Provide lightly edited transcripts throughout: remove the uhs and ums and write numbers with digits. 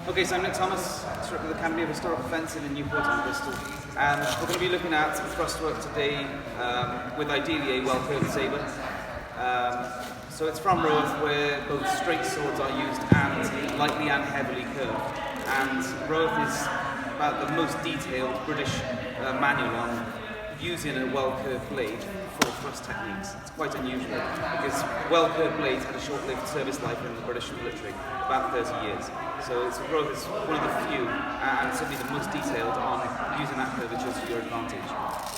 Okay, so I'm Nick Thomas, instructor of the Academy of Historical Fencing in Newport and Bristol, and we're going to be looking at thrust work today with ideally a well-curved sabre. So it's from Roworth, where both straight swords are used and lightly and heavily curved. And Roworth is about the most detailed British manual on using a well-curved blade for thrust techniques. It's quite unusual because well-curved blades had a short-lived service life in the British military, about 30 years. So Roworth is one of the few, and certainly the most detailed, on using that curvature to your advantage.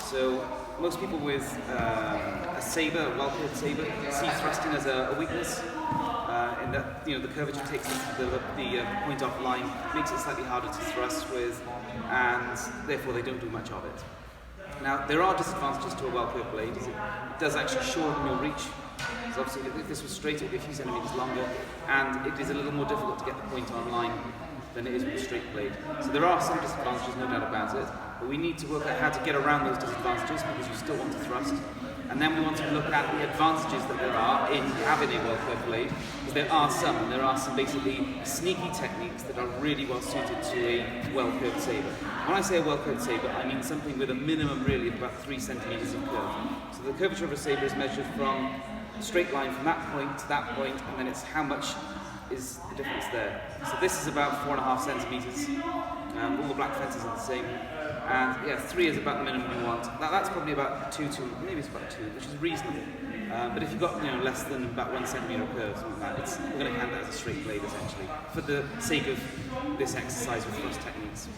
So most people with a sabre, a well-curved sabre, see thrusting as a weakness. In that, the curvature takes the point off line, makes it slightly harder to thrust with, and therefore they don't do much of it. Now, there are disadvantages to a well-curved blade. It does actually shorten your reach. So obviously, if this was straight, it would be a few centimetres longer, and it is a little more difficult to get the point on line than it is with a straight blade. So there are some disadvantages, no doubt about it, but we need to work out how to get around those disadvantages because you still want to thrust. And then we want to look at the advantages that there are in having a well-curved blade, because there are some basically sneaky techniques that are really well suited to a well-curved sabre. When I say a well-curved sabre, I mean something with a minimum really of about 3 centimetres of curve. So the curvature of a sabre is measured from a straight line from that point to that point, and then it's how much is the difference there. So this is about 4.5 centimetres. All the black fences are the same. And yeah, 3 is about the minimum you want. That's probably about 2, maybe it's about 2, which is reasonable. But if you've got less than about 1 centimetre of curve, something like that, we're going to count that as a straight blade essentially, for the sake of this exercise with thrust techniques.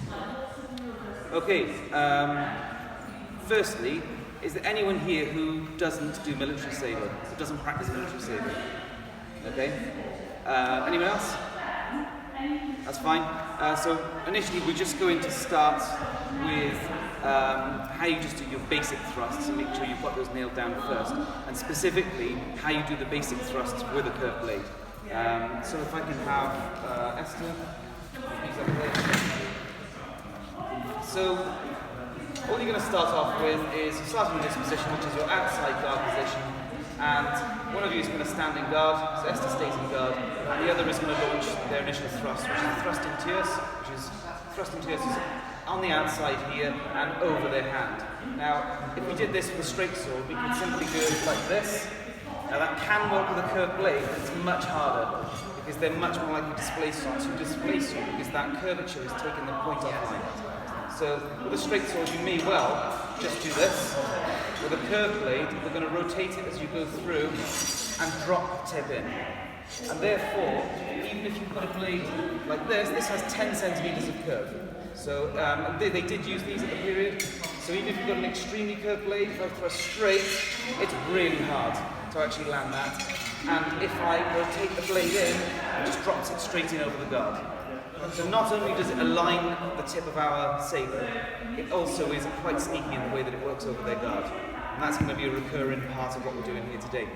Okay, firstly, is there anyone here who doesn't do military sabre, who doesn't practice military sabre? Okay. Anyone else? That's fine. So initially we're just going to start with how you just do your basic thrusts and make sure you've got those nailed down first, and specifically how you do the basic thrusts with a curved blade. So if I can have Esther, please up there. So all you're going to start off with is you're starting in this position, which is your outside guard position, and one of you is going to stand in guard, so Esther stays in guard, and the other is going to launch their initial thrust, which is a thrusting tierce, is on the outside here and over their hand. Now, if we did this with a straight sword, we could simply do it like this. Now that can work with a curved blade, but it's much harder because they're much more likely to displace you because that curvature is taking the point off line. So with a straight sword, you may well just do this. With a curved blade, we're going to rotate it as you go through and drop the tip in. And therefore, even if you've got a blade like this has 10 centimetres of curve. So they did use these at the period. So even if you've got an extremely curved blade, if I thrust straight, it's really hard to actually land that. And if I rotate the blade in, it just drops it straight in over the guard. So not only does it align the tip of our sabre, it also is quite sneaky in the way that it works over their guard. And that's going to be a recurring part of what we're doing here today.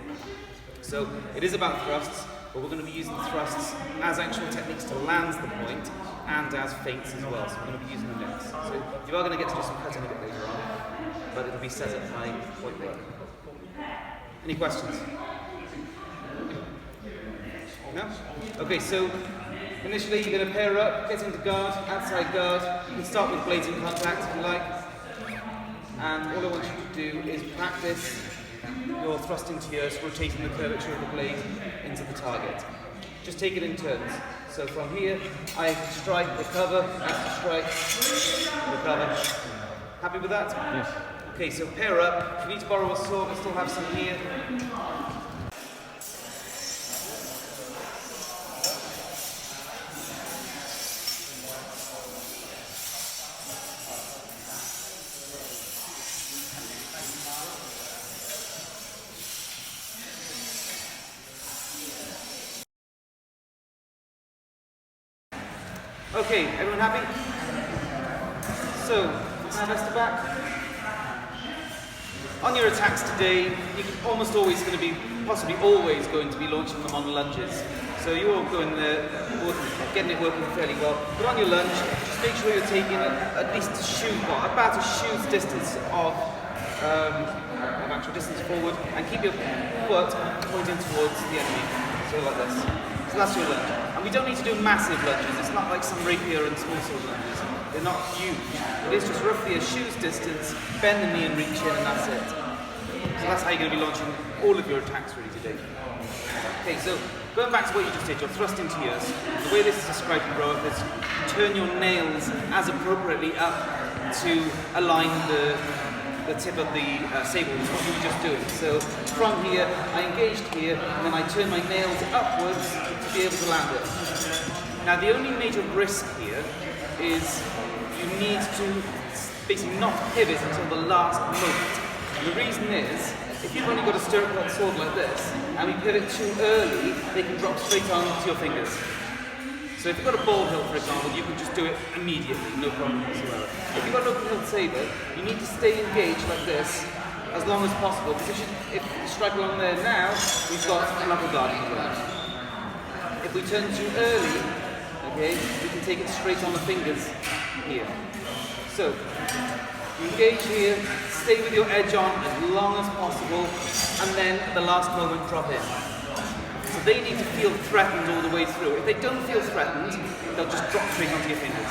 So it is about thrusts, but we're going to be using thrusts as actual techniques to land the point and as feints as well. So we're going to be using them next. So you are going to get to do some cutting a bit later on, but it'll be set up by point work. Any questions? No? Okay, so initially you're going to pair up, get into guard, outside guard. You can start with blades in contact if you like. And all I want you to do is practice your thrusting tierce, rotating the curvature of the blade into the target. Just take it in turns. So from here, I strike, recover, strike, recover. Happy with that? Yes. Okay, so pair up. If you need to borrow a sword, I still have some here. Okay, everyone happy? So, Esther back. On your attacks today, you're almost always going to be, possibly always going to be launching them on lunges. So you're all going there, getting it working fairly well. But on your lunge, just make sure you're taking at least a shoot, about a shoot's distance of actual distance forward, and keep your foot pointing towards the enemy. So like this. So that's your lunge. And we don't need to do massive lunges. It's not like some rapier and small sword lunges. They're not huge. It is just roughly a shoe's distance, bend the knee and reach in, and that's it. So that's how you're going to be launching all of your attacks really today. Okay, so going back to what you just did, your thrust in tierce. The way this is described in ROWORTH is turn your nails as appropriately up to align the tip of the sabre, which is what we were just doing. So from here, I engaged here, and then I turn my nails upwards to be able to land it. Now the only major risk here is you need to basically not pivot until the last moment. And the reason is, if you've only got a stirrup cut sword like this, and we pivot too early, they can drop straight onto your fingers. So if you've got a ball hilt, for example, you can just do it immediately, no problem whatsoever. If you've got an open hilt sabre, you need to stay engaged like this as long as possible, because if you strike along there now, we've got a knuckle guard in the way. If we turn too early, okay, we can take it straight on the fingers here. So, you engage here, stay with your edge on as long as possible, and then at the last moment drop in. So they need to feel threatened all the way through. If they don't feel threatened, they'll just drop straight onto your fingers.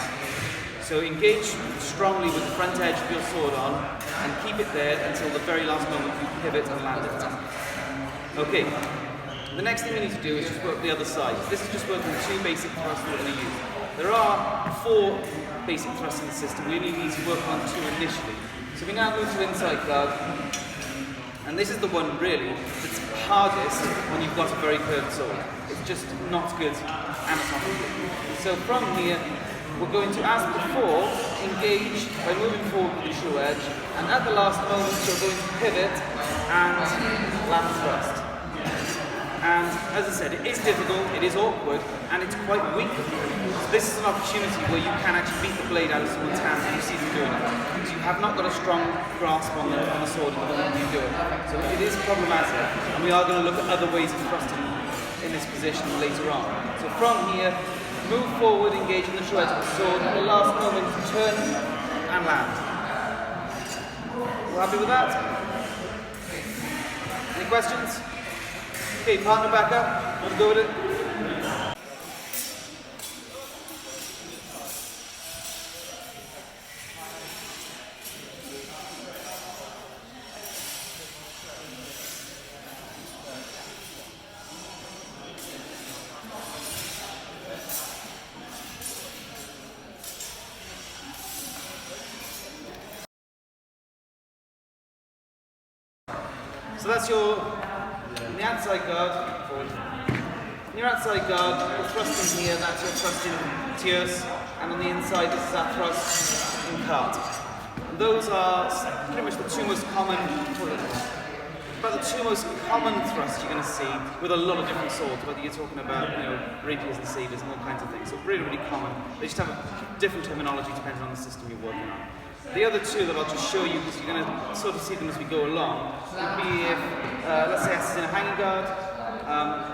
So engage strongly with the front edge of your sword on, and keep it there until the very last moment you pivot and land it. Okay, the next thing we need to do is just work the other side. This is just working the 2 basic thrusts we're going to use. There are 4 basic thrusts in the system. We only need to work on 2 initially. So we now move to inside guard. And this is the one really that's hardest when you've got a very curved sword. It's just not good anatomically. So from here, we're going to, as before, engage by moving forward with the true edge, and at the last moment you're going to pivot and land thrust. And as I said, it is difficult, it is awkward, and it's quite weak. So this is an opportunity where you can actually beat the blade out of someone's hand and you see them doing it. So you have not got a strong grasp on the sword at the moment you do it. So it is problematic, and we are going to look at other ways of thrusting in this position later on. So from here, move forward, engage in the true edge of the sword, at the last moment, turn and land. All happy with that? Any questions? Okay, partner back up. Want to go with it? So that's the outside guard, forward. Your outside guard, the thrust in here, that's your thrust in tierce, and on the inside this is our thrust in carte. And those are pretty much the 2 most common, about the 2 most common thrusts you're going to see with a lot of different swords, whether you're talking about, rapiers and sabres and all kinds of things. So really, really common. They just have a different terminology depending on the system you're working on. The other 2 that I'll just show you, because you're going to sort of see them as we go along, would be if, let's say this is in a hanging guard,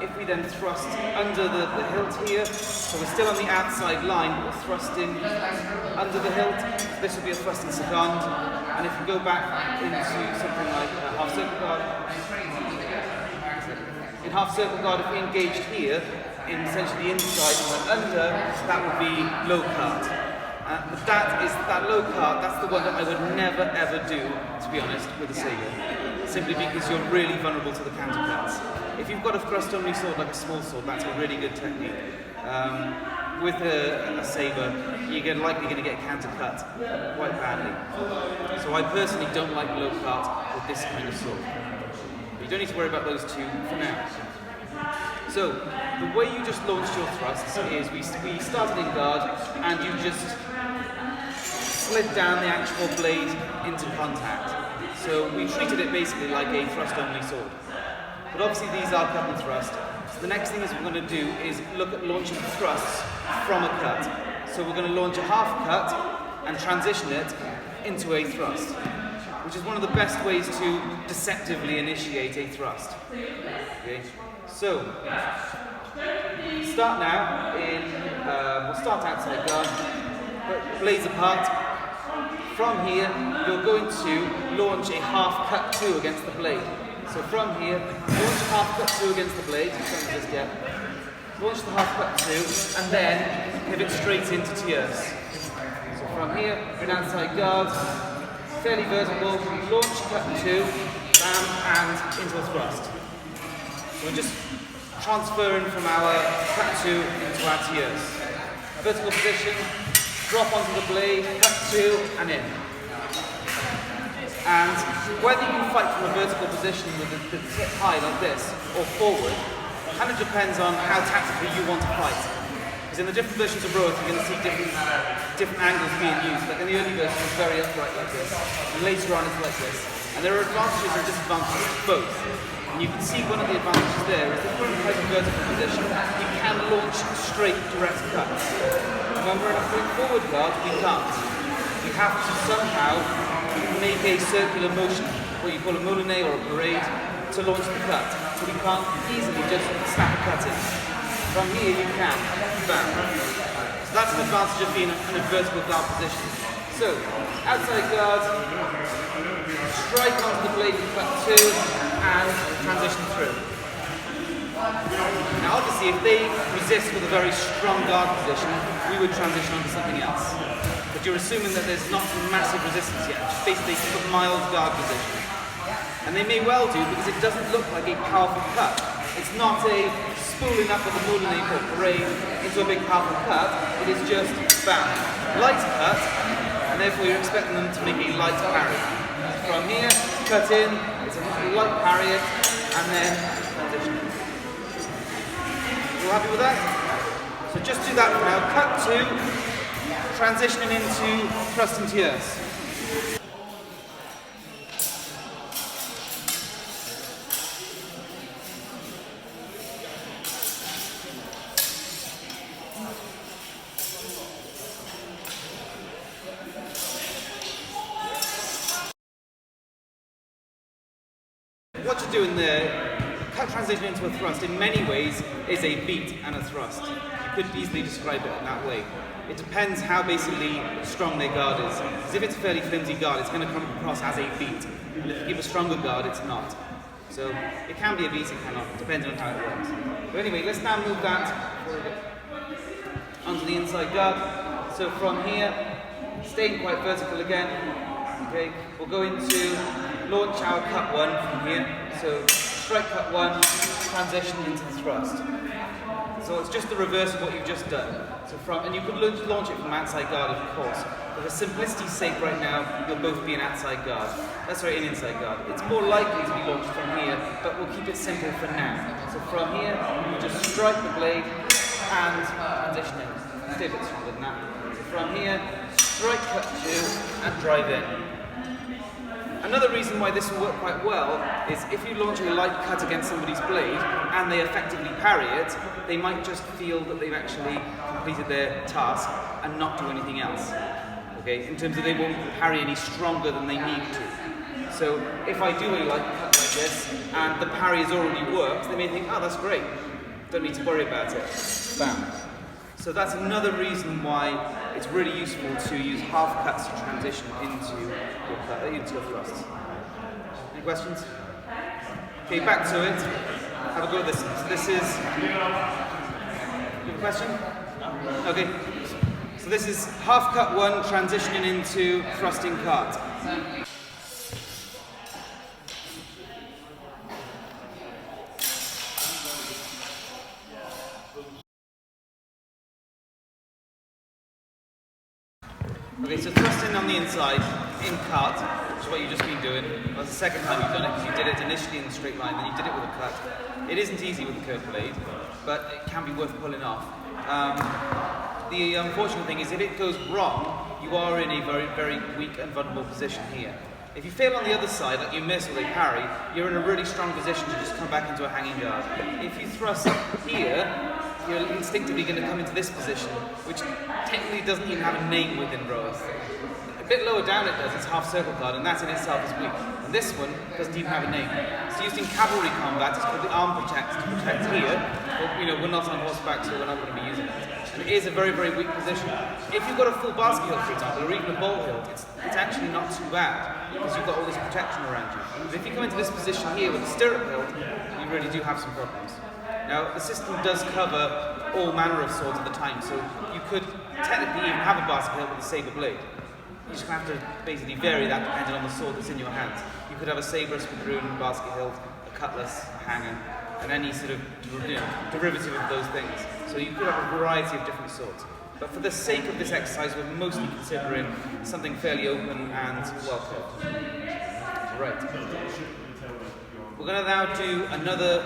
if we then thrust under the hilt here, so we're still on the outside line, we'll thrust in under the hilt, so this would be a thrust in seconde, and if we go back into something like half circle guard, in half circle guard, if we engaged here, in essentially the inside and went under, that would be low carte. But that low carte, that's the one that I would never ever do, to be honest, with a sabre. Simply because you're really vulnerable to the counter cuts. If you've got a thrust-only sword like a small sword, that's a really good technique. With a sabre, you're likely going to get counter cut quite badly. So I personally don't like low carte with this kind of sword. You don't need to worry about those 2 for now. So, the way you just launched your thrusts is we started in guard and you just slid down the actual blade into contact. So we treated it basically like a thrust-only sword. But obviously these are cut and thrust. So the next thing is we're going to do is look at launching thrusts from a cut. So we're going to launch a half cut and transition it into a thrust, which is one of the best ways to deceptively initiate a thrust. Okay? So, start now in, we'll start outside guard, but blades apart. From here, you're going to launch a half cut 2 against the blade. So from here, launch a half cut 2 against the blade, don't resist yet. launch the half cut 2, and then pivot straight into tierce. So from here, an outside guard, fairly vertical, launch cut 2, bam, and into a thrust. So we're just transferring from our cut 2 into our tierce. Vertical position, drop onto the blade, cut 2, and in. And whether you fight from a vertical position with the tip high like this, or forward, kind of depends on how tactically you want to fight. Because in the different versions of ROWORTH, you're going to see different angles being used. Like in the early version, it's very upright like this, and later on it's like this. And there are advantages and disadvantages to both. And you can see one of the advantages there is that when we're in a vertical position, you can launch straight, direct cuts. And when we're in a forward guard, we can't. We have to somehow make a circular motion, what you call a moulinet or a parade, to launch the cut. So you can't easily just snap a cut in. From here you can. Bam. So that's an advantage of being in a vertical guard position. So, outside guard, strike onto the blade with cut 2, and transition through. Now obviously if they resist with a very strong guard position, we would transition onto something else. But you're assuming that there's not massive resistance yet, just basically a mild guard position. And they may well do because it doesn't look like a powerful cut. It's not a spooling up with a moulinet or parade into a big powerful cut, it is just bam. Light cut, and therefore you're expecting them to make a light parry. From here, cut in, it's a light parry it, and then transition. You all happy with that? So just do that for now. Cut 2, transitioning into thrust and tierce. What you're doing there, cut transition into a thrust, in many ways is a beat and a thrust. You could easily describe it in that way. It depends how basically strong their guard is. Because if it's a fairly flimsy guard, it's going to come across as a beat. And if you give a stronger guard, it's not. So it can be a beat, it cannot, depending on how it works. But anyway, let's now move that onto the inside guard. So from here, staying quite vertical again. Okay, we'll go into launch our cut 1 from here. So strike cut 1, transition into the thrust. So it's just the reverse of what you've just done. So and you could launch it from outside guard, of course. But for simplicity's sake right now, you'll both be an outside guard. That's right, an inside guard. It's more likely to be launched from here, but we'll keep it simple for now. So from here, you just strike the blade and transition in. It's a bit stronger than that. So from here, strike cut 2 and drive in. Another reason why this will work quite well is if you launch a light cut against somebody's blade and they effectively parry it, they might just feel that they've actually completed their task and not do anything else. Okay, in terms of they won't parry any stronger than they need to. So if I do a light cut like this and the parry has already worked, they may think, oh, that's great, don't need to worry about it. Bam. So that's another reason why it's really useful to use half cuts to transition into your thrusts. Any questions? Okay, back to it. Have a go at this. So this is. You have a question? Okay. So this is half cut 1 transitioning into thrusting carte. Okay, so thrusting on the inside in carte, which is what you've just been doing. Well, it's the second time you've done it because you did it initially in the straight line, then you did it with a cut. It isn't easy with a curved blade, but it can be worth pulling off. The unfortunate thing is if it goes wrong, you are in a very, very weak and vulnerable position here. If you fail on the other side, like you miss or they parry, you're in a really strong position to just come back into a hanging guard. If you thrust here, you're instinctively going to come into this position, which technically doesn't even have a name within ROWORTH. A bit lower down it does, it's half circle guard, and that in itself is weak. And this one doesn't even have a name. It's used in cavalry combat, it's called the arm protect, to protect here, but we're not on horseback, so we're not going to be using it. And it is a very, very weak position. If you've got a full basket hilt, for example, or even a bowl hilt, it's actually not too bad, because you've got all this protection around you. But if you come into this position here with a stirrup hilt, you really do have some problems. Now, the system does cover all manner of swords at the time, so you could technically even have a basket hilt with a sabre blade. You just have to basically vary that depending on the sword that's in your hands. You could have a sabre, a spadroon, basket hilt, a cutlass, a hanger, and any sort of derivative of those things. So you could have a variety of different swords. But for the sake of this exercise, we're mostly considering something fairly open and well curved. Right. We're going to now do another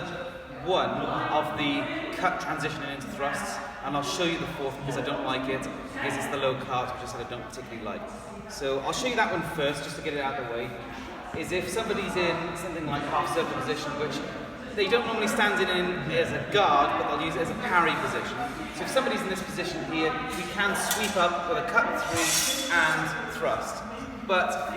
one of the cut transitioning into thrusts, and I'll show you the fourth because I don't like it, because it's the low carte, which I said I don't particularly like. So I'll show you that one first, just to get it out of the way. Is if somebody's in something like half circle position, which they don't normally stand in as a guard, but they'll use it as a parry position. So if somebody's in this position here, we can sweep up with a cut through and thrust. But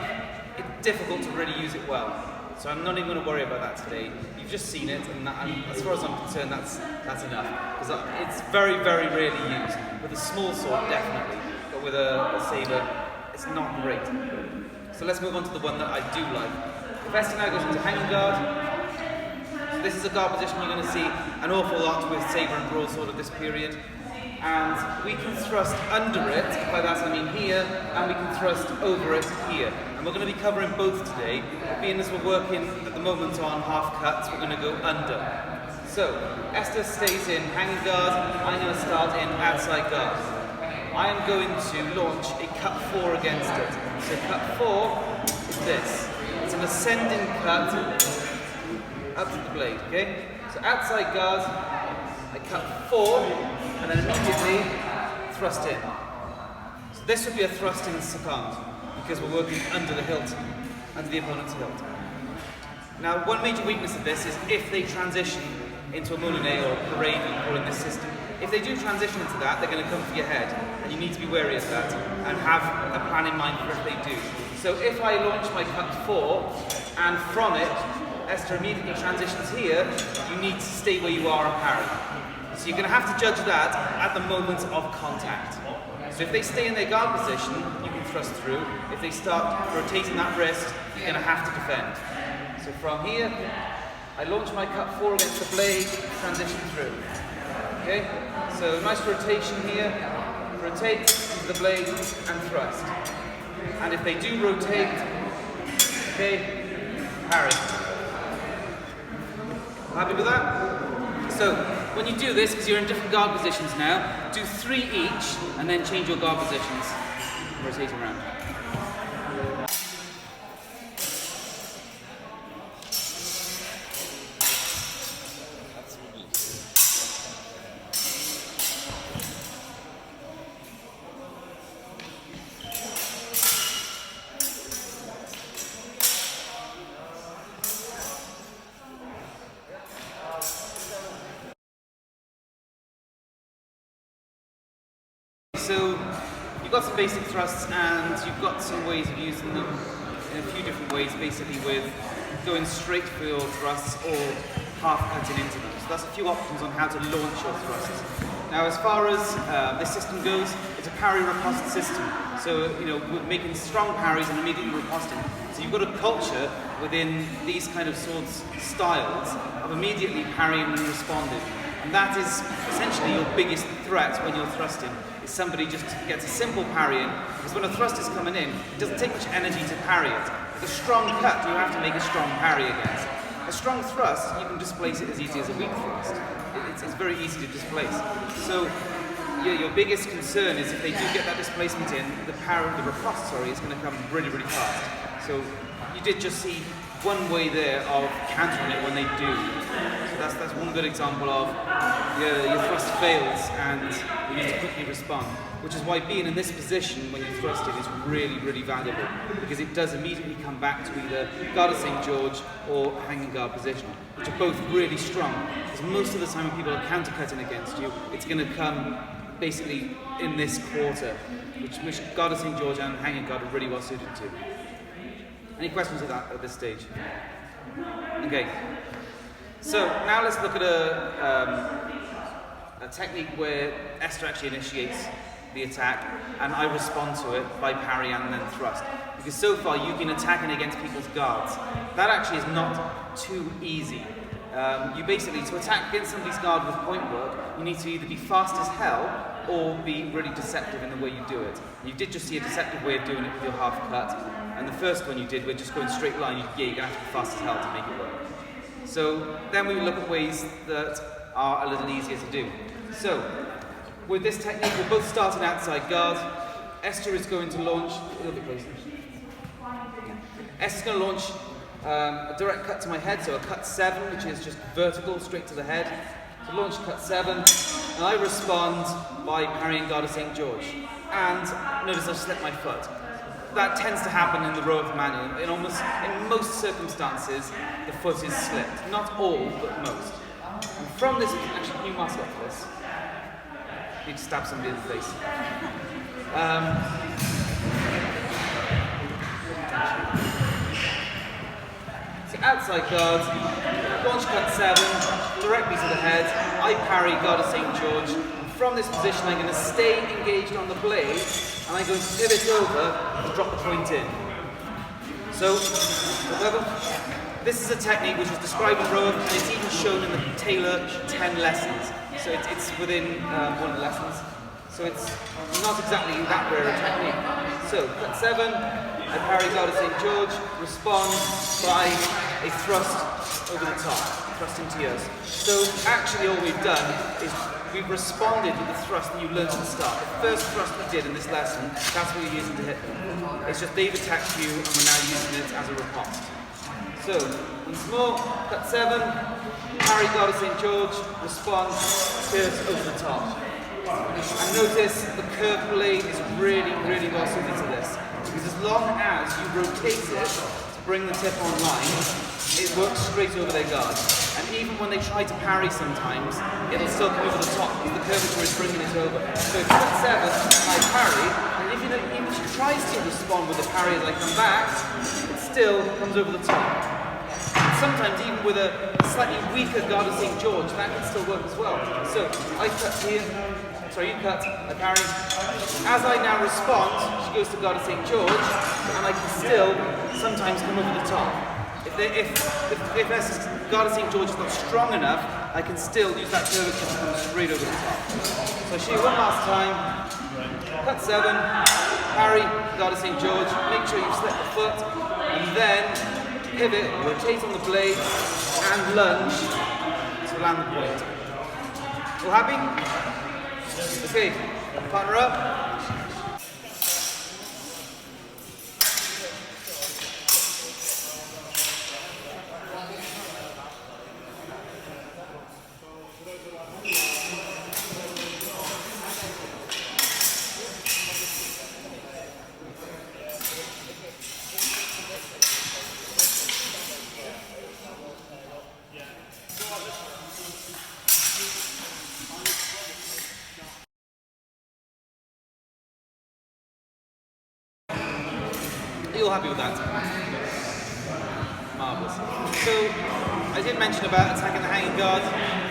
it's difficult to really use it well. So I'm not even going to worry about that today. You've just seen it, and as far as I'm concerned, that's enough. Because it's very, very rarely used. With a small sword, definitely. But with a sabre, it's not great. So let's move on to the one that I do like. If Esther now goes into hanging guard, this is a guard position you're going to see an awful lot with sabre and broadsword at this period. And we can thrust under it, by that I mean here, and we can thrust over it here. And we're going to be covering both today. Being as we're working at the moment on half cuts, we're going to go under. So, Esther stays in hanging guard, I'm going to start in outside guard. I am going to launch a cut 4 against it. So cut 4 is this. It's an ascending cut up to the blade, okay? So outside guard, I cut 4, and then immediately thrust in. So this would be a thrust in seconde, because we're working under the hilt, under the opponent's hilt. Now, one major weakness of this is if they transition into a moulinet or a parrying or in this system. If they do transition into that, they're going to come for your head, and you need to be wary of that and have a plan in mind for if they do. So if I launch my cut 4, and from it, Esther immediately transitions here, you need to stay where you are and parry. So you're going to have to judge that at the moment of contact. So if they stay in their guard position, you can thrust through. If they start rotating that wrist, you're going to have to defend. So from here, I launch my cut 4 against the blade, transition through. Okay? So nice rotation here, rotate into the blade and thrust. And if they do rotate, okay, parry. Happy with that? So, when you do this, because you're in different guard positions now, do 3 each, and then change your guard positions. Rotating around. So you've got some basic thrusts and you've got some ways of using them in a few different ways, basically with going straight for your thrusts or half cutting into them. So that's a few options on how to launch your thrusts. Now as far as this system goes, it's a parry riposte system. So, we're making strong parries and immediately riposting. So you've got a culture within these kind of swords styles of immediately parrying and responding. And that is essentially your biggest threat when you're thrusting. Is somebody just gets a simple parry in, because when a thrust is coming in, it doesn't take much energy to parry it. With a strong cut, you have to make a strong parry against. A strong thrust, you can displace it as easy as a weak thrust. It's very easy to displace. So, your biggest concern is if they do get that displacement in, the riposte, is going to come really, really fast. So, you did just see one way there of countering it when they do. So that's one good example of your thrust fails and you need to quickly respond. Which is why being in this position when you're thrusting is really, really valuable, because it does immediately come back to either guard of St. George or hanging guard position, which are both really strong. Because most of the time when people are counter-cutting against you, it's going to come basically in this quarter, which guard of St. George and hanging guard are really well suited to. Any questions of that at this stage? Okay. So now let's look at a technique where Esther actually initiates the attack and I respond to it by parry and then thrust. Because so far you've been attacking against people's guards. That actually is not too easy. You basically, to attack against somebody's guard with point work, you need to either be fast as hell or be really deceptive in the way you do it. You did just see a deceptive way of doing it with your half cut, and the first one you did, we're just going straight line. You're going to have to be fast as hell to make it work. So then we look at ways that are a little easier to do. So with this technique, we're both starting outside guard. Esther is going to launch a little bit closer. Esther's going to launch a direct cut to my head, so a cut 7, which is just vertical, straight to the head. So launch cut 7, and I respond by parrying guard of St. George. And notice I've slipped my foot. That tends to happen in the ROWORTH manual. In most circumstances, the foot is slipped. Not all, but most. And from this, actually, can you mask up for this? You need to stab somebody in the face. So outside guard, launch cut 7, directly to the head. I parry guard of St. George. And from this position, I'm going to stay engaged on the blade, and I'm going to pivot over and drop the point in. So, this is a technique which is described in ROWORTH, and it's even shown in the Taylor 10 lessons. So it's within one of the lessons. So it's not exactly that rare a technique. So, cut 7, I parry guard of St. George, respond by a thrust over the top, thrust in tierce. So actually all we've done is we've responded with the thrust that you learned at the start. The first thrust we did in this lesson, that's what you're using to hit them. It's just they've attacked you and we're now using it as a riposte. So, once more, cut 7, parry guard of St. George, respond, tierce over the top. And notice the curved blade is really, really well suited to this. Because as long as you rotate it to bring the tip online, it works straight over their guard. And even when they try to parry sometimes, it'll still come over the top because the curvature is bringing it over. So if cut 7, I parry, and even if she tries to respond with the parry as I come back, it still comes over the top. And sometimes even with a slightly weaker guard of St. George, that can still work as well. So I cut here. Sorry, you cut, I parry. As I now respond, she goes to guard of St. George, and I can still sometimes come over the top. If guard of St. George is not strong enough, I can still use that curvature to come straight over the top. So shoot one last time, cut 7, parry, guard of St. George, make sure you slip the foot, and then pivot, rotate on the blade, and lunge to land the point. All happy? Okay, partner up. Are you all happy with that? Marvellous. So, I did mention about attacking the hanging guard.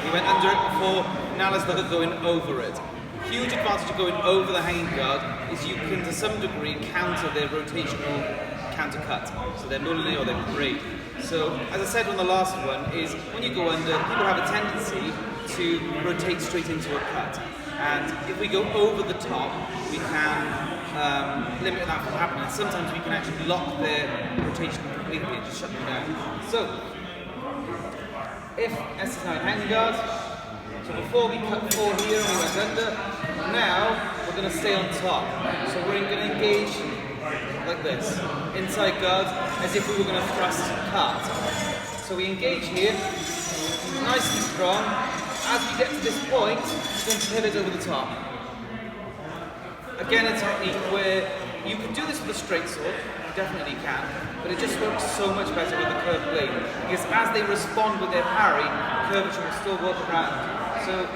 We went under it before, now let's look at going over it. Huge advantage of going over the hanging guard is you can, to some degree, counter their rotational counter cut. So their Napoleonic or their parade. So, as I said on the last one, is when you go under, people have a tendency to rotate straight into a cut. And if we go over the top, we can limit that from happening. Sometimes we can actually lock their rotation completely and just shut them down. So, if S is now in hanging guard, so before we cut 4 here and we went under, now we're going to stay on top. So we're going to engage like this, inside guard, as if we were going to thrust carte. So we engage here, nice and strong. As we get to this point, we're going to pivot over the top. Again, a technique where you can do this with a straight sword, you definitely can, but it just works so much better with the curved blade, because as they respond with their parry, curvature will still work around. So,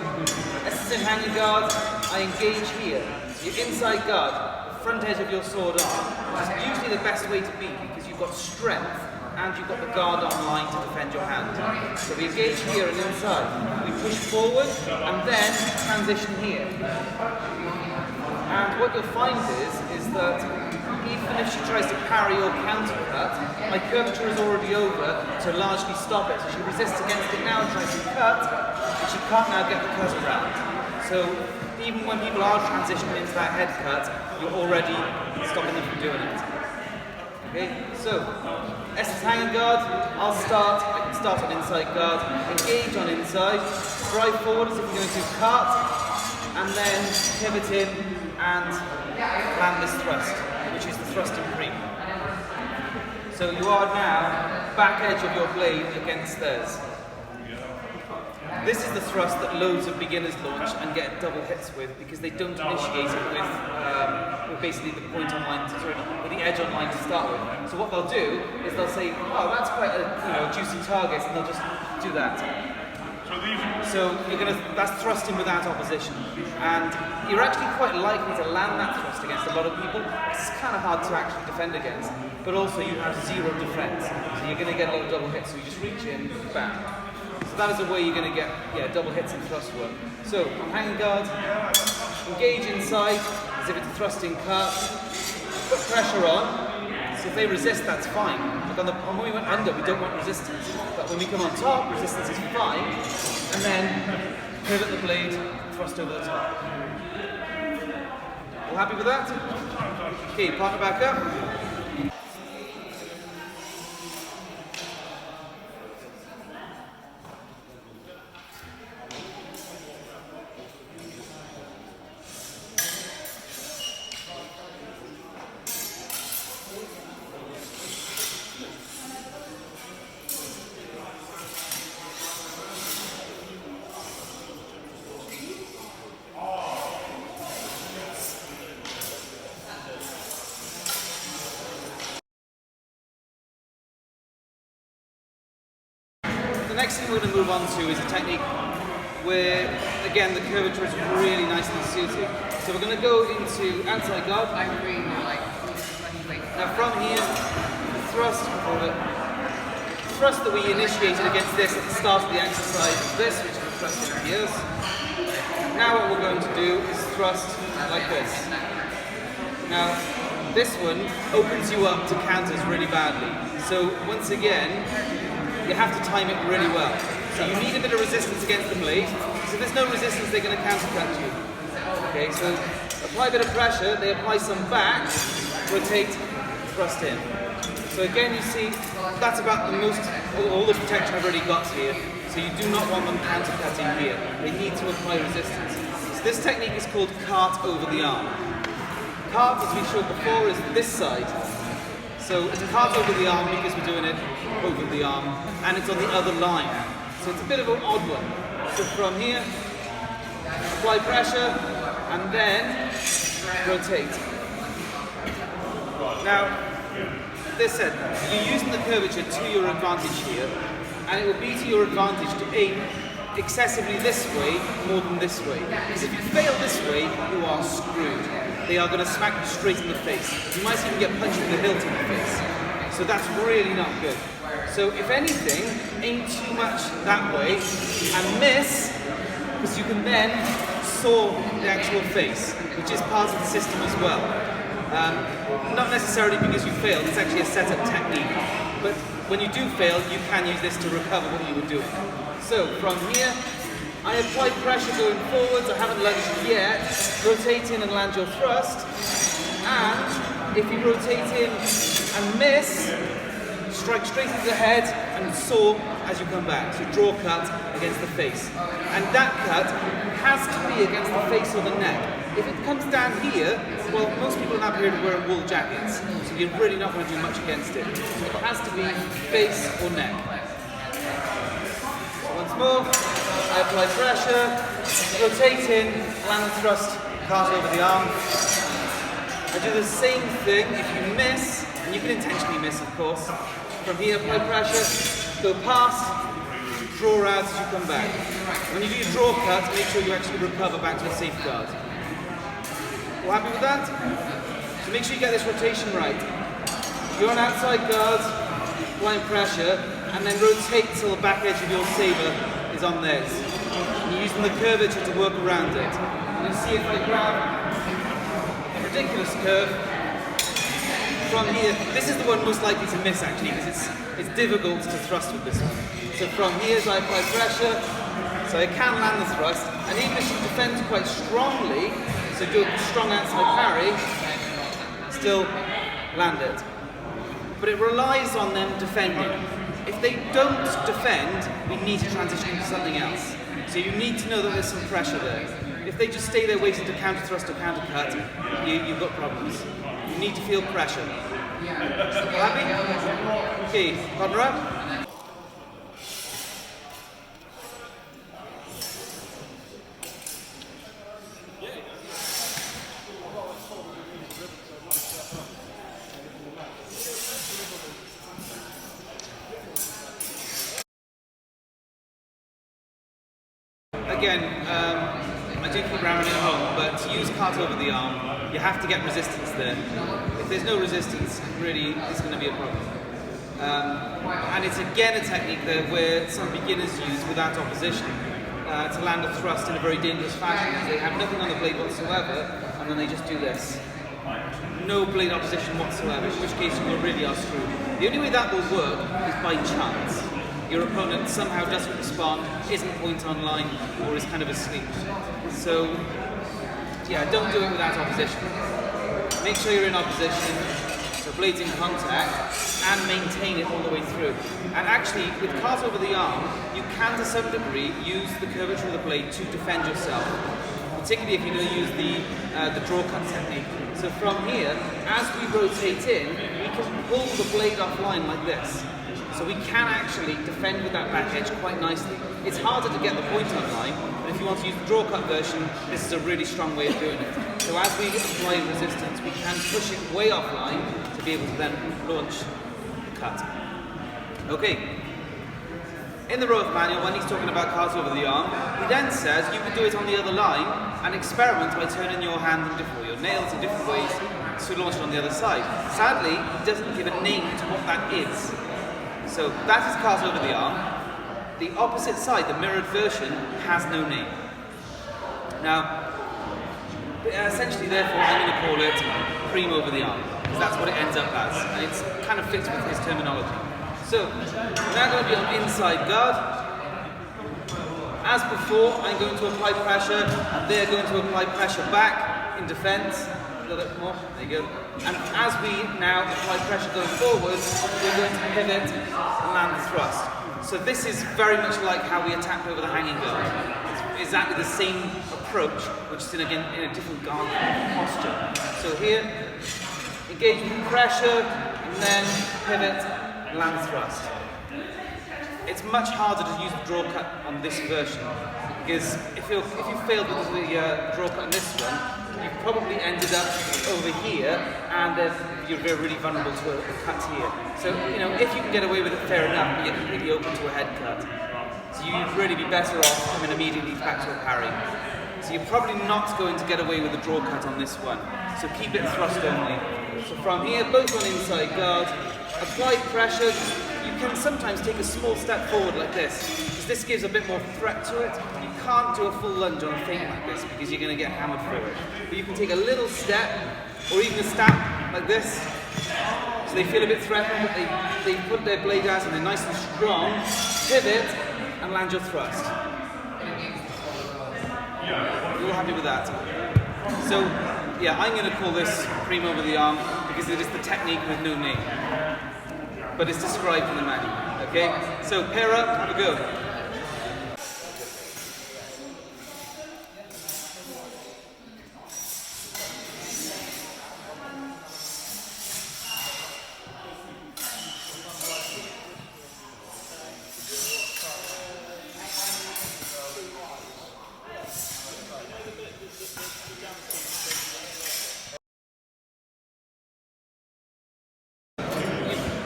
this is in hanging guard, I engage here. So you're inside guard, the front edge of your sword arm, which is usually the best way to be, because you've got strength, and you've got the guard on line to defend your hand. So we engage here and inside. We push forward, and then transition here. And what you'll find is that even if she tries to parry or counter cut, my curvature is already over to largely stop it. So she resists against it now and tries to cut, and she can't now get the cut around. So even when people are transitioning into that head cut, you're already stopping them from doing it. Okay, so S's hanging guard, I can start on inside guard, engage on inside, drive forward as if you're going to do carte, and then pivot in and land this thrust, which is the thrust and premium. So you are now back edge of your blade against theirs. This is the thrust that loads of beginners launch and get double hits with because they don't initiate it with basically the point on line, with the edge on line to start with. So what they'll do is they'll say, oh, that's quite a juicy target, and they'll just do that. So that's thrusting without opposition, and you're actually quite likely to land that thrust against a lot of people. It's kind of hard to actually defend against, but also you have zero defense, so you're going to get a lot of double hits. So you just reach in, bam. So that is a way you're going to get double hits in thrust work. So I'm hanging guard, engage inside as if it's a thrusting cut, put pressure on. So if they resist, that's fine. But when we went under, we don't want resistance. But when we come on top, resistance is fine. And then pivot the blade, thrust over the top. All happy with that? Okay, partner back up. The next thing we're going to move on to is a technique where, again, the curvature is really nicely suited. So we're going to go into outside guard. I really like. Now from here, the thrust that we initiated against this at the start of the exercise is this, which is the thrust in tierce. Now what we're going to do is thrust like this. Now this one opens you up to counters really badly. So once again, you have to time it really well. So you need a bit of resistance against the blade. So if there's no resistance, they're going to counter-cut you. Okay, so apply a bit of pressure, they apply some back, rotate, thrust in. So again, you see, that's about all the protection I've already got here. So you do not want them counter-cutting here. They need to apply resistance. So this technique is called carte over the arm. Carte, as we showed before, is this side. So it's a carte over the arm because we're doing it over the arm, and it's on the other line. So it's a bit of an odd one. So from here, apply pressure, and then rotate. Now, this said, you're using the curvature to your advantage here, and it will be to your advantage to aim excessively this way more than this way. Because if you fail this way, you are screwed. They are going to smack you straight in the face. You might even get punched in the hilt in the face. So that's really not good. So if anything, aim too much that way and miss, because you can then saw the actual face, which is part of the system as well. Not necessarily because you failed, it's actually a setup technique. But when you do fail, you can use this to recover what you were doing. So from here, I apply pressure going forwards, I haven't lunged yet. Rotate in and land your thrust. And if you rotate in and miss, strike straight into the head and saw as you come back. So draw cut against the face. And that cut has to be against the face or the neck. If it comes down here, well, most people in that period are wearing wool jackets, so you're really not going to do much against it. So it has to be face or neck. So once more, I apply pressure, rotate in, land the thrust, carte over the arm. I do the same thing if you miss, and you can intentionally miss, of course. From here, apply pressure, go past, draw out as you come back. When you do your draw cut, make sure you actually recover back to a safeguard. All happy with that? So make sure you get this rotation right. You're on outside guard, applying pressure, and then rotate till the back edge of your sabre is on theirs. And you're using the curvature to work around it. And you see if I grab a ridiculous curve, from here, this is the one most likely to miss actually, because it's difficult to thrust with this one. So from here, as I apply pressure, so I can land the thrust, and even if she defends quite strongly, so do a strong outside parry, still land it. But it relies on them defending. If they don't defend, we need to transition into something else. So you need to know that there's some pressure there. If they just stay there waiting to counter thrust or counter cut, you've got problems. You need to feel pressure. Happy? Okay, partner up. Again, I do keep ramming it home, but to use carte over the arm, you have to get resistance there. If there's no resistance, really, it's going to be a problem. And it's again a technique that where some beginners use without opposition to land a thrust in a very dangerous fashion. They have nothing on the blade whatsoever, and then they just do this. No blade opposition whatsoever, in which case you really are screwed. The only way that will work is by chance. Your opponent somehow doesn't respond, isn't point online, or is kind of asleep. So, yeah, don't do it without opposition. Make sure you're in opposition, so blades in contact, and maintain it all the way through. And actually, with carte over the arm, you can to some degree use the curvature of the blade to defend yourself, particularly if you don't use the draw cut technique. So from here, as we rotate in, we can pull the blade offline like this. So we can actually defend with that back edge quite nicely. It's harder to get the point online, but if you want to use the draw cut version, this is a really strong way of doing it. So as we apply resistance, we can push it way offline to be able to then launch the cut. Okay. In the Roworth manual, when he's talking about carte over the arm, he then says you can do it on the other line and experiment by turning your hand or your nails in different ways to launch it on the other side. Sadly, he doesn't give a name to what that is. So that is carte over the arm. The opposite side, the mirrored version, has no name. Now, essentially, therefore, I'm going to call it cream over the arm, because that's what it ends up as, and it kind of fits with his terminology. So, we're now going to be on inside guard. As before, I'm going to apply pressure, and they're going to apply pressure back in defense. A little bit more, there you go. And as we now apply pressure going forwards, we're going to pivot and land the thrust. So this is very much like how we attacked over the hanging guard. It's exactly the same approach, which is in a different guard posture. So here, engage with pressure, and then pivot and land the thrust. It's much harder to use the draw cut on this version, because if you failed with the draw cut on this one, you've probably ended up over here, and you're really vulnerable to a cut here. So, you know, if you can get away with it, fair enough, but you're completely open to a head cut. So you'd really be better off coming immediately back to a parry. So you're probably not going to get away with the draw cut on this one. So keep it thrust only. So from here, both on inside guard, apply pressure. You can sometimes take a small step forward like this, because this gives a bit more threat to it. You can't do a full lunge on a feint like this, because you're going to get hammered through it. But you can take a little step, or even a stab like this, so they feel a bit threatened, but they put their blade out and they're nice and strong, pivot, and land your thrust. You're all happy with that? So, yeah, I'm going to call this cream over the arm, because it is the technique with no name. But it's described in the manual, okay? So, pair up, have a go.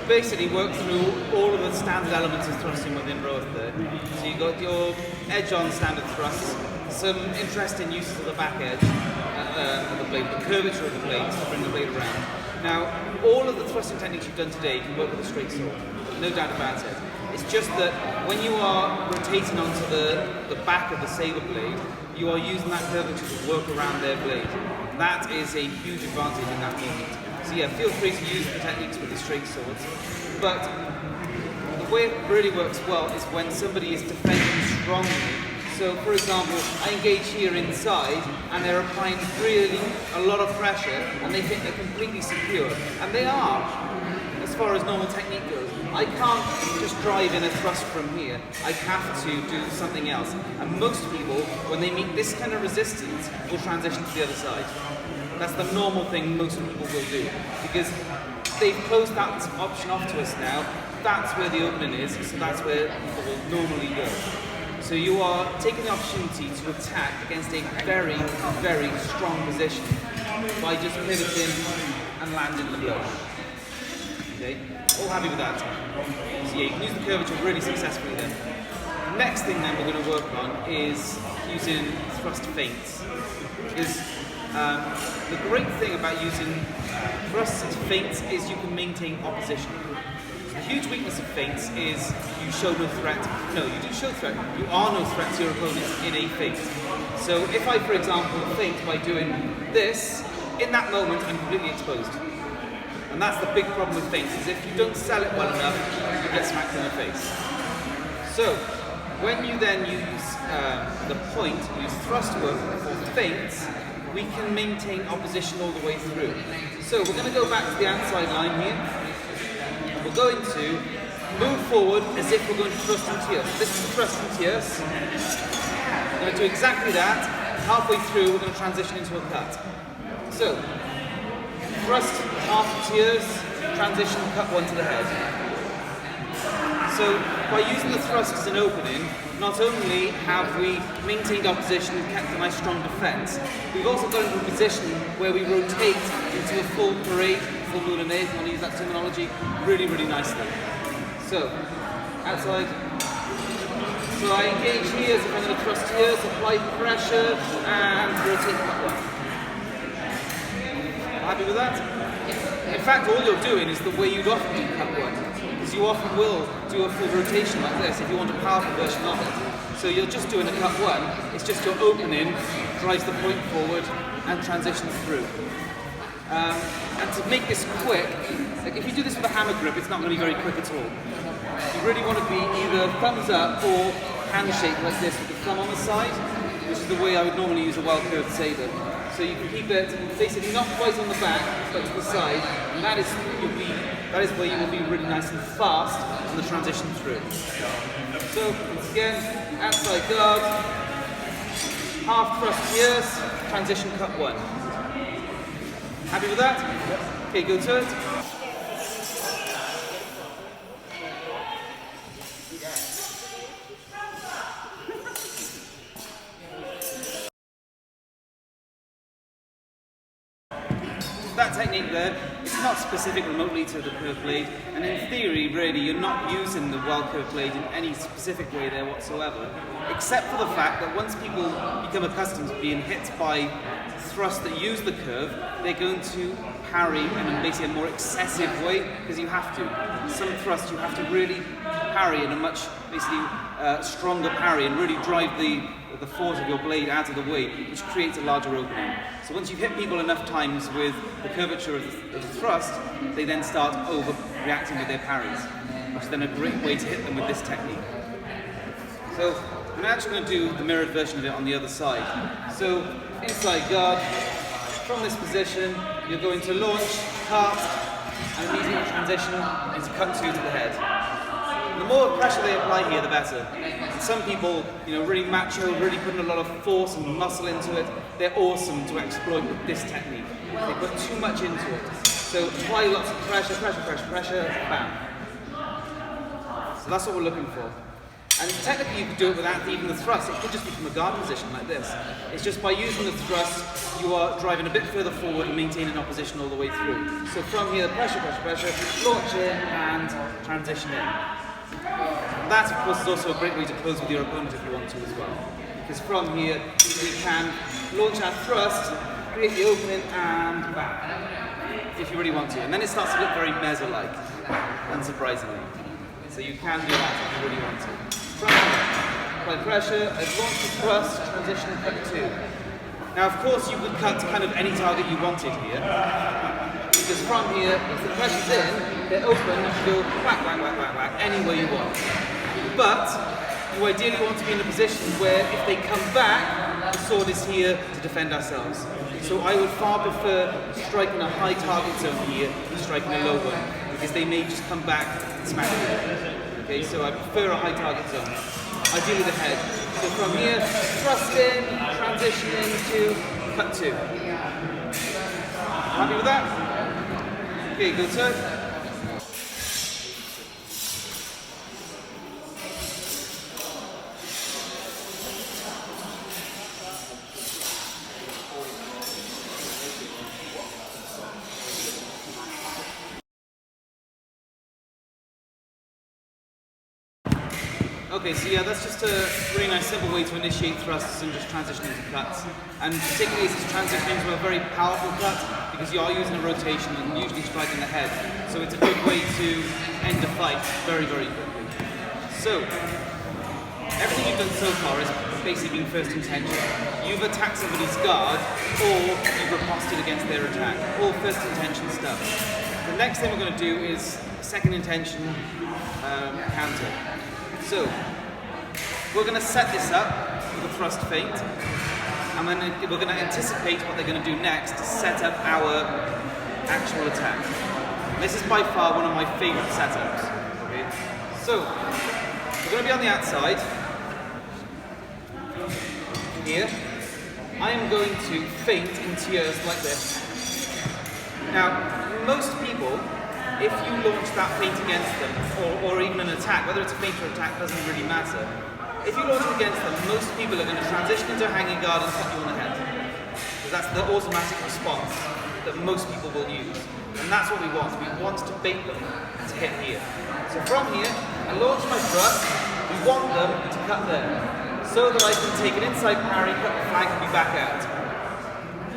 Basically work through all of the standard elements of thrusting within Roworth there. So you've got your edge on standard thrusts, some interesting uses of the back edge of the blade, the curvature of the blade to bring the blade around. Now, all of the thrusting techniques you've done today can work with a straight sword, no doubt about it. It's just that when you are rotating onto the back of the sabre blade, you are using that curvature to work around their blade. That is a huge advantage in that movement. So yeah, feel free to use the techniques with the straight swords. But the way it really works well is when somebody is defending strongly. So for example, I engage here inside and they're applying really a lot of pressure and they think they're completely secure. And they are, as far as normal technique goes. I can't just drive in a thrust from here. I have to do something else. And most people, when they meet this kind of resistance, will transition to the other side. That's the normal thing most people will do. Because they've closed that option off to us now. That's where the opening is, so that's where people will normally go. So you are taking the opportunity to attack against a very, very strong position by just pivoting and landing the blow. Okay, all happy with that. So yeah, you can use the curvature really successfully then. The next thing then we're going to work on is using thrust feints. Because the great thing about using thrust feints is you can maintain opposition. The huge weakness of feints is you show no threat. No, you do show threat. You are no threat to your opponent in a feint. So if I, for example, feint by doing this, in that moment I'm completely exposed. And that's the big problem with feints, is if you don't sell it well enough, you get smacked in the face. So, when you then use the point, use thrust work for feints, we can maintain opposition all the way through. So we're going to go back to the outside line here. We're going to move forward as if we're going to thrust and tierce. This is the thrust and tierce. We're going to do exactly that. Halfway through, we're going to transition into a cut. So, thrust, half tierce, transition, cut one to the head. So, by using the thrust as an opening, not only have we maintained opposition and kept a nice strong defence, we've also got into a position where we rotate into a full parade, full Napoleonic, if you want to use that terminology, really, really nicely. So, outside. So I engage here as if I'm going to thrust here, so apply pressure, and rotate cut one. Happy with that? In fact, all you're doing is the way you'd often do cut one. Because you often will do a full rotation like this if you want a powerful version of it. So you're just doing a cut one, it's just your opening, drives the point forward, and transitions through. And to make this quick, like if you do this with a hammer grip, it's not going to be very quick at all. You really want to be either thumbs up or handshake like this with the thumb on the side, which is the way I would normally use a well-curved sabre. So you can keep it basically not quite on the back, but to the side, and that is where you will be really nice and fast on the transition through. So once again, outside guard, half thrust tierce, transition cut one. Happy with that? Yep. Okay, go to it. That technique there, it's not specific remotely to the curved blade, and in theory, really, you're not using the well-curved blade in any specific way there whatsoever, except for the fact that once people become accustomed to being hit by thrusts that use the curve, they're going to parry in basically a more excessive way, because you have to. Some thrusts you have to really parry in a much, basically, stronger parry and really drive the force of your blade out of the way, which creates a larger opening. So once you've hit people enough times with the curvature of the thrust, they then start overreacting with their parries, which is then a great way to hit them with this technique. So I'm actually going to do the mirrored version of it on the other side. So inside guard, from this position, you're going to launch, carte, and immediately transition into cut two to the head. The more pressure they apply here, the better. Some people, really macho, really putting a lot of force and muscle into it, they're awesome to exploit with this technique. They put too much into it. So apply lots of pressure, bam. So that's what we're looking for. And technically you could do it without even the thrust. It could just be from a guard position like this. It's just by using the thrust, you are driving a bit further forward and maintaining opposition all the way through. So from here, pressure, launch in and transition in. And that, of course, is also a great way to close with your opponent if you want to as well. Because from here, we can launch our thrust, create the opening, and bam, if you really want to. And then it starts to look very mezzo-like, unsurprisingly. So you can do that if you really want to. From here, apply pressure, launch the thrust, transition, cut two. Now, of course, you could cut kind of any target you wanted here. Because from here, if the pressure's in, they're open, you can go whack, whack, whack, whack, whack, any way you want. But you ideally want to be in a position where if they come back, the sword is here to defend ourselves. So I would far prefer striking a high target zone here than striking a low one, because they may just come back and smack you. Okay, so I prefer a high target zone. Ideally the head. So from here, thrust in, transition into cut 2. Happy with that? Okay, good sir. Okay, so yeah, that's just a really nice simple way to initiate thrusts and just transition into cuts. And particularly as it's transitioning into a very powerful cut, because you are using a rotation and usually striking the head. So it's a good way to end a fight very, very quickly. So, everything you've done so far has basically been first intention. You've attacked somebody's guard, or you've riposted against their attack. All first intention stuff. The next thing we're going to do is second intention counter. So, we're going to set this up with a thrust feint, and then we're going to anticipate what they're going to do next to set up our actual attack. And this is by far one of my favourite setups. Okay? So, we're going to be on the outside. Here. I am going to feint in tierce like this. Now, most people, if you launch that feint against them, or even an attack, whether it's a feint or attack doesn't really matter. If you launch it against them, most people are going to transition into a hanging guard and cut you on the head. Because that's the automatic response that most people will use. And that's what we want. We want to bait them to hit here. So from here, I launch my thrust, we want them to cut there. So that I can take an inside parry, cut the flank, and be back out.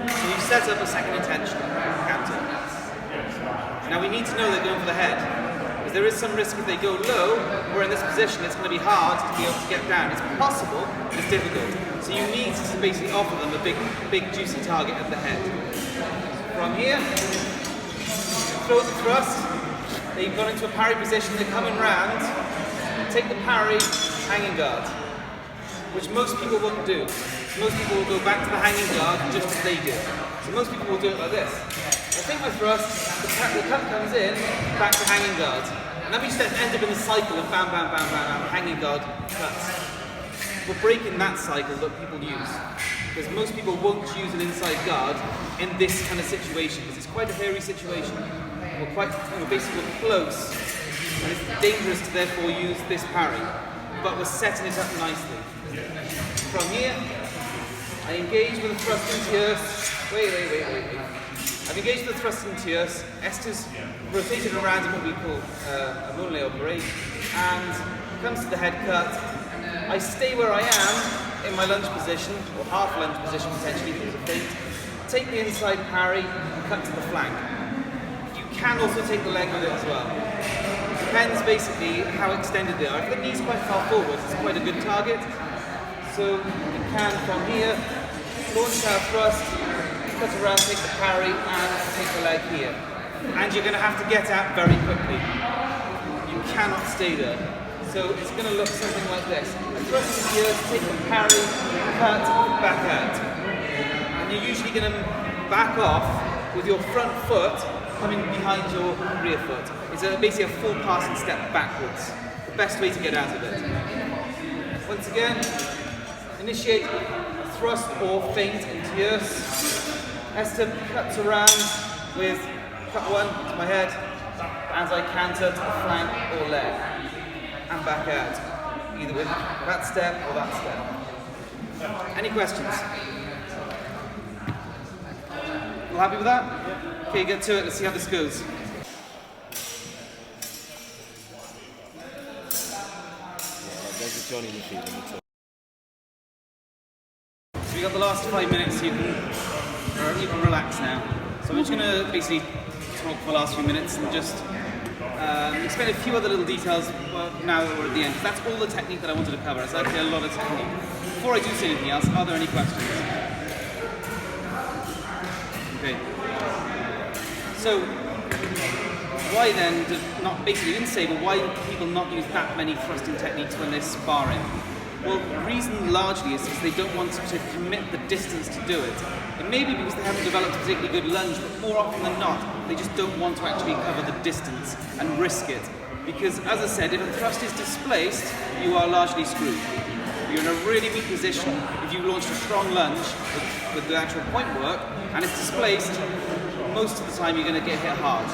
So you've set up a second intention counter. Now we need to know they're going for the head, because there is some risk if they go low, we're in this position, it's going to be hard to be able to get down. It's possible, but it's difficult. So you need to basically offer them a big juicy target at the head. From here, throw the thrust, they've gone into a parry position, they're coming round, take the parry, hanging guard, which most people won't do. Most people will go back to the hanging guard just as they do. So most people will do it like this. I take my thrust, the cut comes in, back to hanging guard. And then we just end up in a cycle of bam, bam, bam, bam, bam, hanging guard, cuts. We're breaking that cycle that people use. Because most people won't use an inside guard in this kind of situation, because it's quite a hairy situation. We're basically close, and it's dangerous to therefore use this parry. But we're setting it up nicely. From here, I engage with a thrust in tierce. Wait. I've engaged with the thrust in tierce. Esther's rotated around in what we call a moonlay operate, and comes to the head cut. I stay where I am in my lunge position, or half lunge position potentially if there's a feint. Take the inside parry, and cut to the flank. You can also take the leg with it as well. It depends basically how extended they are. If the knee's quite far forward, it's quite a good target. So you can from here launch our thrust, cut around, take the parry, and take the leg here. And you're going to have to get out very quickly. You cannot stay there. So it's going to look something like this. A thrust is here, take the parry, cut, back out. And you're usually going to back off with your front foot coming behind your rear foot. It's basically a full passing step backwards. The best way to get out of it. Once again, initiate a thrust or feint in tierce. Esther cuts around with cut one to my head as I canter to the flank or leg and back out, either with that step or that step. Any questions? All happy with that? Yeah. Okay, get to it. Let's see how this goes. There's a Johnny machine in the top. So we got the last 5 minutes, so you can relax now. So I'm just going to basically talk for the last few minutes and just explain a few other little details now that we're at the end. That's all the technique that I wanted to cover. It's actually a lot of technique. Before I do say anything else, are there any questions? Okay. So Why then do not, basically in Sabre, why do people not use that many thrusting techniques when they're sparring? Well, the reason largely is because they don't want to commit the distance to do it. It may be because they haven't developed a particularly good lunge, but more often than not, they just don't want to actually cover the distance and risk it. Because, as I said, if a thrust is displaced, you are largely screwed. You're in a really weak position if you launched a strong lunge with the actual point work, and it's displaced, most of the time you're going to get hit hard.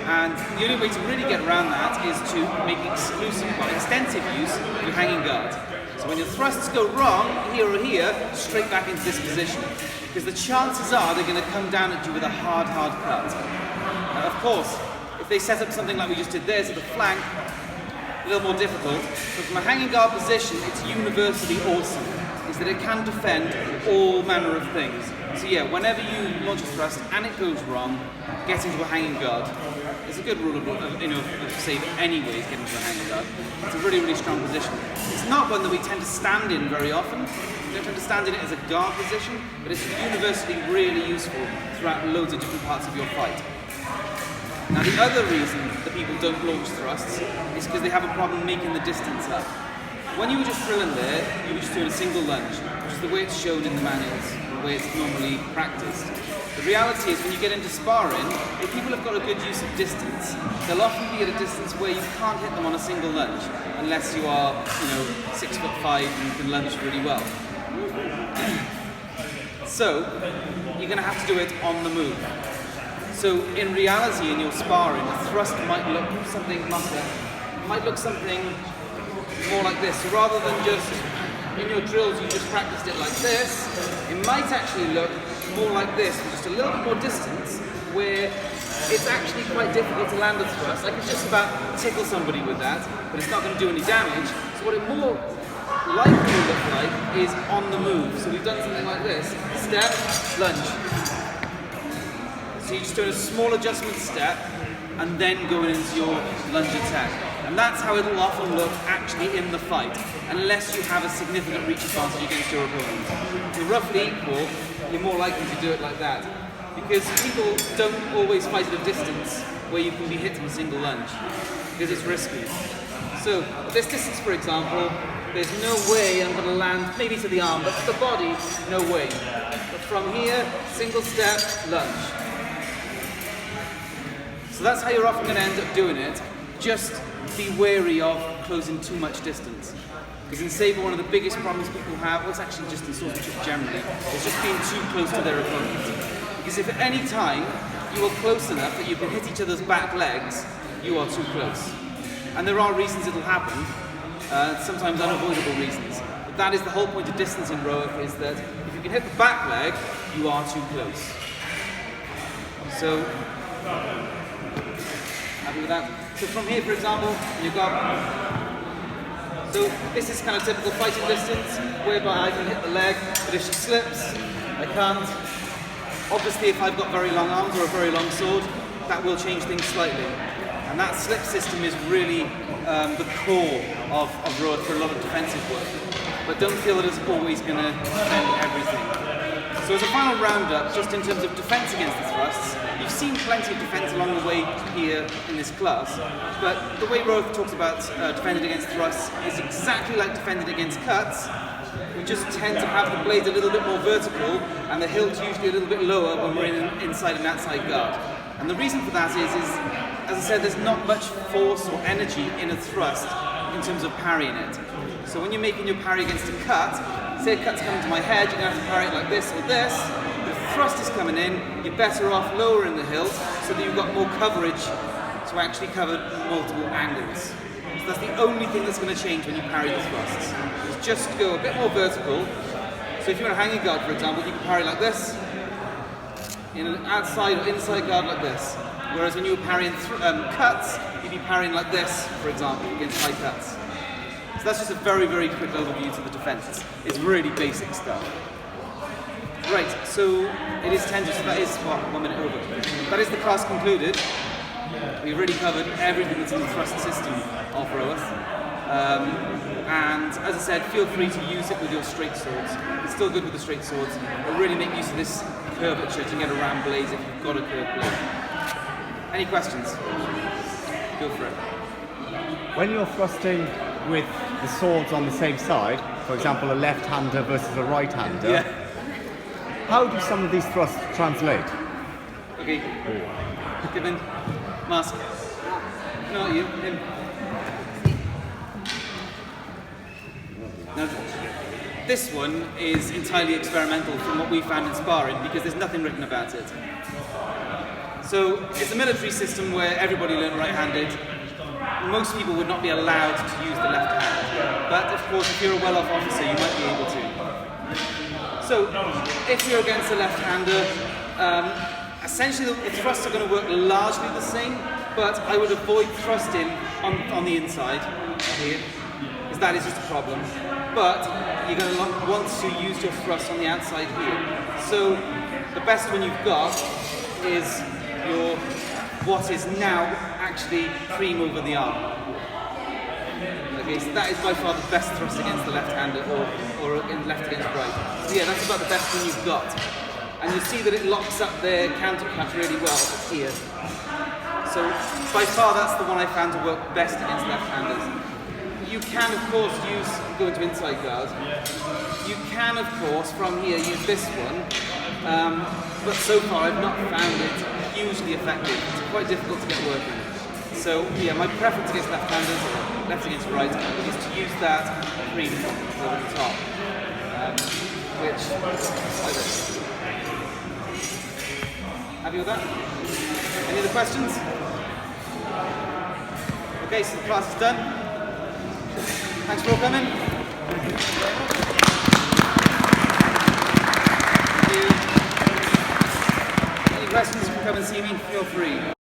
And the only way to really get around that is to make extensive use of your hanging guard. So when your thrusts go wrong, here or here, straight back into this position. Because the chances are they're going to come down at you with a hard cut. Now, of course, if they set up something like we just did there to the flank, a little more difficult, but from a hanging guard position, it's universally awesome, is that it can defend all manner of things. So yeah, whenever you launch a thrust and it goes wrong, get into a hanging guard. It's a good rule of Sabre anyways, get into a hanging guard. It's a really, really strong position. It's not one that we tend to stand in very often. We don't tend to stand in it as a guard position, but it's universally really useful throughout loads of different parts of your fight. Now the other reason that people don't launch thrusts is because they have a problem making the distance up. When you were just drilling there, you were just doing a single lunge, which is the way it's shown in the manuals, the way it's normally practiced. The reality is when you get into sparring, if people have got a good use of distance, they'll often be at a distance where you can't hit them on a single lunge, unless you are, 6'5" and you can lunge really well. So, you're going to have to do it on the move. So in reality, in your sparring, a thrust might look something more like this. So rather than just in your drills, you just practiced it like this, it might actually look more like this, with just a little bit more distance, where it's actually quite difficult to land a thrust. I could just about tickle somebody with that, but it's not going to do any damage. So what it more likely will look like is on the move. So we've done something like this: step, lunge. So you're just doing a small adjustment step and then going into your lunge attack. And that's how it'll often look actually in the fight, unless you have a significant reach advantage against your opponent. If you're roughly equal, you're more likely to do it like that. Because people don't always fight at a distance where you can be hit from a single lunge, because it's risky. So at this distance, for example, there's no way I'm going to land, maybe to the arm, but to the body, no way. But from here, single step, lunge. So that's how you're often going to end up doing it. Just be wary of closing too much distance. Because in Sabre, one of the biggest problems people have, well, it's actually just in swordsmanship generally, is just being too close to their opponent. Because if at any time you are close enough that you can hit each other's back legs, you are too close. And there are reasons it'll happen, sometimes unavoidable reasons. But that is the whole point of distance in ROWORTH, is that if you can hit the back leg, you are too close. So, happy with that? So from here, for example, you've got... So this is kind of typical fighting distance, whereby I can hit the leg, but if she slips, I can't. Obviously, if I've got very long arms or a very long sword, that will change things slightly. And that slip system is really the core of ROWORTH for a lot of defensive work. But don't feel that it's always going to defend everything. So as a final roundup, just in terms of defense against the thrusts, you've seen plenty of defense along the way here in this class, but the way ROWORTH talks about defending against thrusts is exactly like defending against cuts. We just tend to have the blade a little bit more vertical and the hilt usually a little bit lower when we're in inside and outside guard. And the reason for that is, as I said, there's not much force or energy in a thrust in terms of parrying it. So when you're making your parry against a cut, say a cut's coming to my head, you're going to have to parry it like this or this. But if the thrust is coming in, you're better off lowering the hilt so that you've got more coverage to actually cover multiple angles. So that's the only thing that's going to change when you parry the thrusts. Is just go a bit more vertical. So if you're in a hanging guard, for example, you can parry like this, in an outside or inside guard like this. Whereas when you were parrying cuts, you'd be parrying like this, for example, against high cuts. So that's just a very, very quick overview to the defense. It's really basic stuff. Right, so it is 10, so that is, 1 minute over. That is the class concluded. We've really covered everything that's in the thrust system of ROWORTH. And as I said, feel free to use it with your straight swords. It's still good with the straight swords, but really make use of this curvature to get around blades if you've got a curved blade. Any questions? Go for it. When you're thrusting with the swords on the same side, for example, a left-hander versus a right-hander, Yeah. how do some of these thrusts translate? Okay. Give in. Mask. No, you. Him. Now, this one is entirely experimental from what we found in sparring because there's nothing written about it. So it's a military system where everybody learned right-handed. Most people would not be allowed to use the left hand. But of course, if you're a well-off officer, you might be able to. So if you're against a left-hander, essentially the thrusts are going to work largely the same, but I would avoid thrusting on the inside here, because that is just a problem. But you're going to want to use your thrust on the outside here. So the best one you've got is your what is now actually cream over the arm. Okay, so that is by far the best thrust against the left-hander or left against right. So yeah, that's about the best one you've got. And you see that it locks up their countercut really well here. So by far that's the one I found to work best against left-handers. You can of course go into inside guard. You can of course from here use this one, but so far I've not found it hugely effective. It's quite difficult to get working. So yeah, my preference against left-handers or left against right is to use that cream over the top, which like this. Happy with that? Any other questions? Okay, so the class is done. Thanks for all coming. Thank you. Any questions, you can come and see me, feel free.